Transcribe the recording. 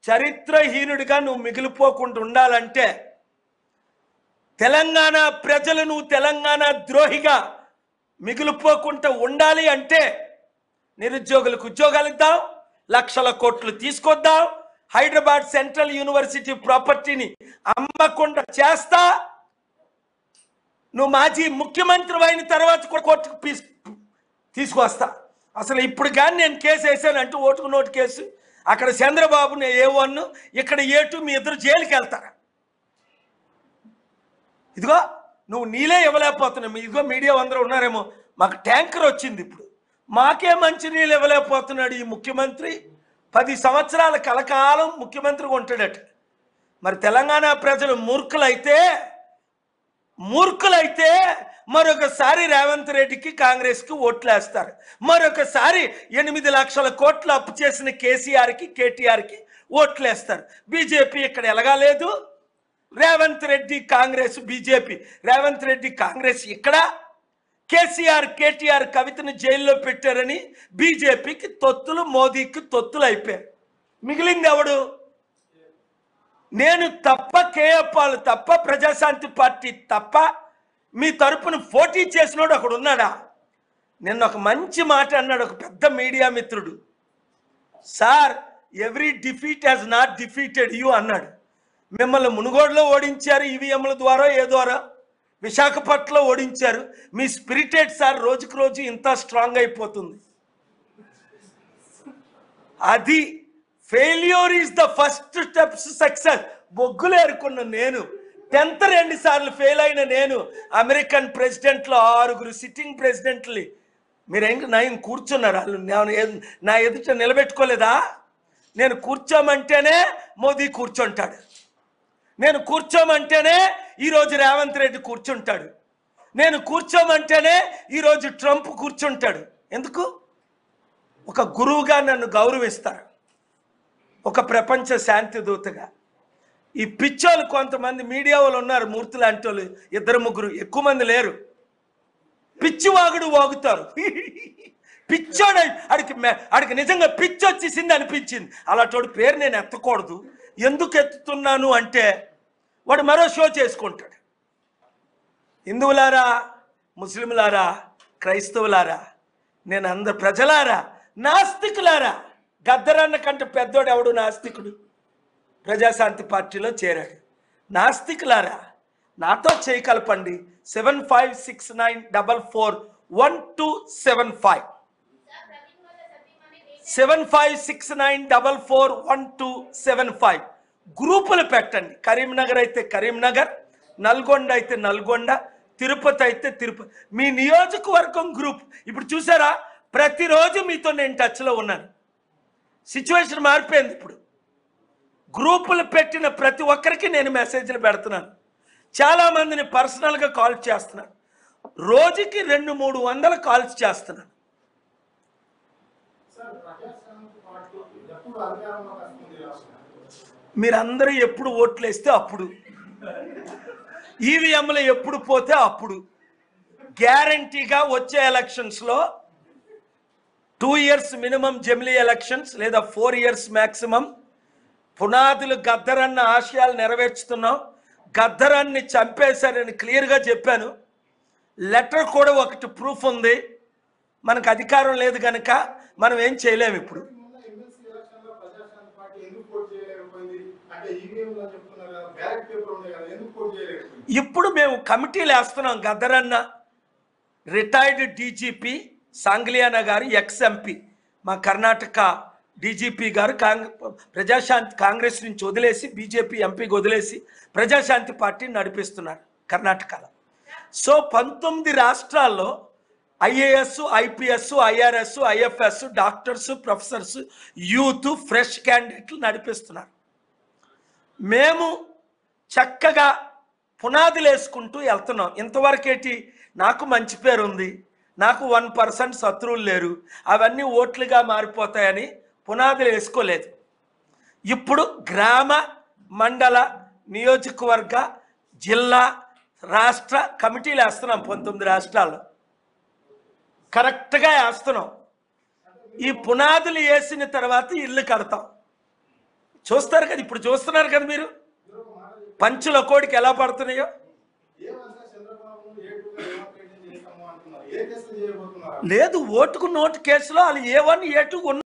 చరిత్రహీనుడిగా నువ్వు మిగిలిపోకుండా ఉండాలంటే, తెలంగాణ ప్రజలు నువ్వు తెలంగాణ ద్రోహిగా మిగిలిపోకుండా ఉండాలి అంటే నిరుద్యోగులకు ఉద్యోగాలు ఇద్దాం, లక్షల కోట్లు తీసుకొద్దాం, హైదరాబాద్ సెంట్రల్ యూనివర్సిటీ ప్రాపర్టీని అమ్మకుండా చేస్తా, నువ్వు మాజీ ముఖ్యమంత్రి అయిన తర్వాత కూడా కోర్టుకు తీసుకొస్తా. అసలు ఇప్పుడు కానీ నేను కేసు వేసానంటూ ఓటుకు నోటు కేసు, అక్కడ చంద్రబాబుని A1 ఇక్కడ A2 మీ ఇద్దరు జైలుకి వెళ్తారా? ఇదిగో నువ్వు నీళ్ళే ఇవ్వలేకపోతున్నావు. ఇదిగో మీడియా అందరూ ఉన్నారేమో, మాకు ట్యాంకర్ వచ్చింది, ఇప్పుడు మాకే మంచి నీళ్ళు ఇవ్వలేకపోతున్నాడు ఈ ముఖ్యమంత్రి. 10 సంవత్సరాల కలకాలం ముఖ్యమంత్రిగా ఉంటాడట. మరి తెలంగాణ ప్రజలు మూర్ఖులైతే మరొకసారి రేవంత్ రెడ్డికి కాంగ్రెస్కి ఓట్లేస్తారు. మరొకసారి 8 లక్షల కోట్లు అప్పు చేసిన కేసీఆర్కి కేటీఆర్కి ఓట్లేస్తారు. బీజేపీ ఇక్కడ ఎలగాలేదు, రేవంత్ రెడ్డి కాంగ్రెస్ బీజేపీ, రేవంత్ రెడ్డి కాంగ్రెస్ ఇక్కడ, కేసీఆర్ కేటీఆర్ కవితను జైల్లో పెట్టారని బీజేపీకి తొత్తులు, మోదీకి తొత్తులు అయిపోయారు. మిగిలింది ఎవడు? నేను తప్ప, కేఏ పాల్ తప్ప, ప్రజాశాంతి పార్టీ తప్ప మీ తరపున పోటీ చేసినోడు అక్కడ ఉన్నాడా? నిన్న ఒక మంచి మాట అన్నాడు ఒక పెద్ద మీడియా మిత్రుడు. Sir, every defeat has not defeated you అన్నాడు. మిమ్మల్ని మునుగోడులో ఓడించారు ఈవీఎంల ద్వారా, ఏ ద్వారా, విశాఖపట్నంలో ఓడించారు. మీ స్పిరిటెడ్ సార్ రోజుకు రోజు ఇంత స్ట్రాంగ్ అయిపోతుంది. అది failure is the first steps success. బొగ్గులు ఏరుకున్న నేను, 10th 2 సార్లు ఫెయిల్ అయిన నేను, అమెరికన్ ప్రెసిడెంట్లో 6 సిట్టింగ్ ప్రెసిడెంట్లు, మీరు నేను కూర్చున్నారు, వాళ్ళు నా ఎదుట నిలబెట్టుకోలేదా? నేను కూర్చోమంటేనే మోదీ కూర్చుంటాడు, నేను కూర్చోమంటేనే ఈరోజు రేవంత్ రెడ్డి కూర్చుంటాడు, నేను కూర్చోమంటేనే ఈరోజు ట్రంప్ కూర్చుంటాడు. ఎందుకు? ఒక గురువుగా నన్ను గౌరవిస్తారు, ఒక ప్రపంచ శాంతి దూతగా. ఈ పిచ్చోళ్ళు కొంతమంది మీడియా వాళ్ళు ఉన్నారు, మూర్తి లాంటి వాళ్ళు 2-3, ఎక్కువ మంది లేరు. పిచ్చివాగుడు వాగుతారు. పిచ్చోడు ఆడికి నిజంగా పిచ్చి వచ్చేసింది అనిపించింది. అలాంటి పేరు నేను ఎత్తకూడదు. ఎందుకు ఎత్తుతున్నాను అంటే వాడు మరో షో చేసుకుంటాడు. హిందువులారా, ముస్లింలారా, క్రైస్తవులారా, నేను అందరు ప్రజలారా, నాస్తికులారా, గద్దరన్న కంటే పెద్దోడు ఎవడు నాస్తికుడు? ప్రజాశాంతి పార్టీలో చేరాడు. నాస్తికులారా, నాతో చేయి కలపండి. 7569441275 7569441275 గ్రూపులు పెట్టండి. కరీంనగర్ అయితే కరీంనగర్, నల్గొండ అయితే నల్గొండ, తిరుపతి అయితే తిరుపతి, మీ నియోజకవర్గం గ్రూప్. ఇప్పుడు చూసారా, ప్రతిరోజు మీతో నేను టచ్లో ఉన్నాను. సిచ్యువేషన్ మారిపోయింది. ఇప్పుడు గ్రూపులు పెట్టిన ప్రతి ఒక్కరికి నేను మెసేజ్లు పెడుతున్నాను. చాలామందిని పర్సనల్గా కాల్ చేస్తున్నాను. రోజుకి 200-300 కాల్స్ చేస్తున్నాను. మీరందరూ ఎప్పుడు ఓట్లు వేస్తే అప్పుడు, ఈవీఎంలు ఎప్పుడు పోతే అప్పుడు, గ్యారంటీగా వచ్చే ఎలక్షన్స్లో 2 years మినిమం జమిలీ ఎలక్షన్స్ లేదా 4 years మ్యాక్సిమం. పునాదులు గద్దరన్న ఆశయాలు నెరవేర్చుతున్నాం. గద్దరాన్ని చంపేశారని క్లియర్గా చెప్పాను. లెటర్ కూడా ఒకటి ప్రూఫ్ ఉంది. మనకు అధికారం లేదు కనుక మనం ఏం చేయలేము. ఇప్పుడు ఇప్పుడు మేము కమిటీలు వేస్తున్నాం. గద్దరన్న, రిటైర్డ్ డీజీపీ సాంగ్లియానా గారు, ఎక్స్-ఎంపీ, మా కర్ణాటక డీజీపీ గారు ప్రజాశాంతి కాంగ్రెస్ నుంచి వదిలేసి బీజేపీ ఎంపీకి వదిలేసి ప్రజాశాంతి పార్టీని నడిపిస్తున్నారు కర్ణాటకలో. సో 19 రాష్ట్రాల్లో IAS, IPS, IRS, IFS, doctors, professors, youth, fresh క్యాండిడేట్లు నడిపిస్తున్నారు. మేము చక్కగా పునాదులు వేసుకుంటూ వెళ్తున్నాం. ఇంతవరకేటి నాకు మంచి పేరు ఉంది, నాకు 1% శత్రువులు లేరు, అవన్నీ ఓట్లుగా మారిపోతాయని పునాదులు వేసుకోలేదు. ఇప్పుడు గ్రామ, మండల, నియోజకవర్గ, జిల్లా, రాష్ట్ర కమిటీలు వేస్తున్నాం. 19 రాష్ట్రాల్లో కరెక్ట్గా వేస్తున్నాం. ఈ పునాదులు వేసిన తర్వాత ఇల్లు కడతాం. చూస్తారు కదా, ఇప్పుడు చూస్తున్నారు కదా మీరు పంచుల కోడికి ఎలా పడుతున్నాయో. లేదు, ఓటుకు నోటు కేసులో వాళ్ళు A1 A2